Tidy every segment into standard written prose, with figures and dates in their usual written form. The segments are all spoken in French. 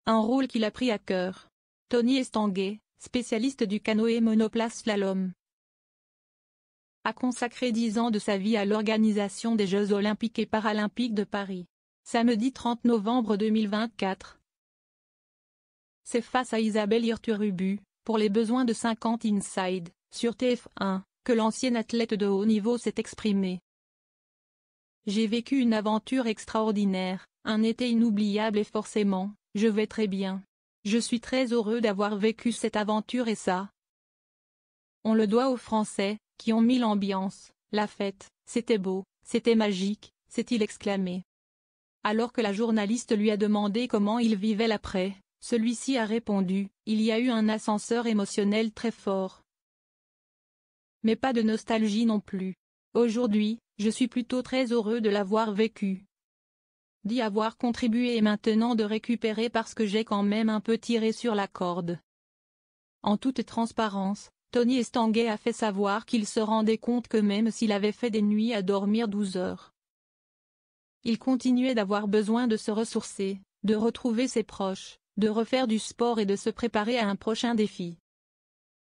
un rôle qu'il a pris à cœur. Tony Estanguet, spécialiste du canoë monoplace slalom, a consacré 10 ans de sa vie à l'organisation des Jeux olympiques et paralympiques de Paris. Samedi 30 novembre 2024. C'est face à Isabelle Iturrubú, pour les besoins de 50 Inside, sur TF1, que l'ancienne athlète de haut niveau s'est exprimée. J'ai vécu une aventure extraordinaire, un été inoubliable et forcément, je vais très bien. Je suis très heureux d'avoir vécu cette aventure et ça, on le doit aux Français, qui ont mis l'ambiance, la fête, c'était beau, c'était magique, s'est-il exclamé. Alors que la journaliste lui a demandé comment il vivait l'après, celui-ci a répondu, il y a eu un ascenseur émotionnel très fort. Mais pas de nostalgie non plus. Aujourd'hui, je suis plutôt très heureux de l'avoir vécu. D'y avoir contribué et maintenant de récupérer parce que j'ai quand même un peu tiré sur la corde. En toute transparence, Tony Estanguet a fait savoir qu'il se rendait compte que même s'il avait fait des nuits à dormir 12 heures, il continuait d'avoir besoin de se ressourcer, de retrouver ses proches, de refaire du sport et de se préparer à un prochain défi.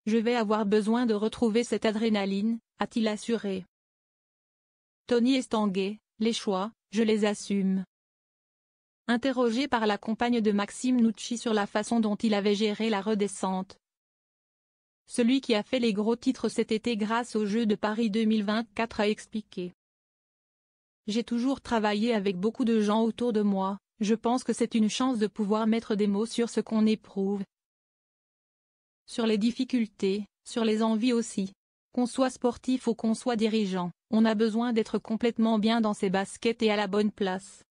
Je vais avoir besoin de retrouver cette adrénaline, a-t-il assuré. Tony Estanguet, les choix, je les assume. Interrogé par la compagne de Maxime Nucci sur la façon dont il avait géré la redescente, celui qui a fait les gros titres cet été grâce aux Jeux de Paris 2024 a expliqué. J'ai toujours travaillé avec beaucoup de gens autour de moi, je pense que c'est une chance de pouvoir mettre des mots sur ce qu'on éprouve. Sur les difficultés, sur les envies aussi. Qu'on soit sportif ou qu'on soit dirigeant, on a besoin d'être complètement bien dans ses baskets et à la bonne place.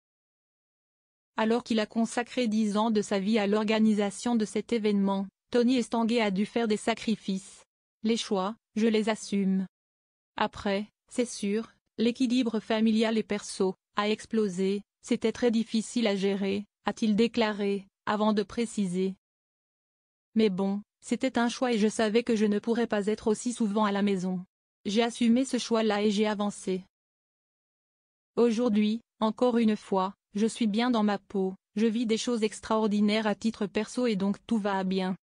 Alors qu'il a consacré 10 ans de sa vie à l'organisation de cet événement, Tony Estanguet a dû faire des sacrifices. Les choix, je les assume. Après, c'est sûr, l'équilibre familial et perso a explosé, c'était très difficile à gérer, a-t-il déclaré, avant de préciser. Mais bon, c'était un choix et je savais que je ne pourrais pas être aussi souvent à la maison. J'ai assumé ce choix-là et j'ai avancé. Aujourd'hui, encore une fois, je suis bien dans ma peau, je vis des choses extraordinaires à titre perso et donc tout va bien.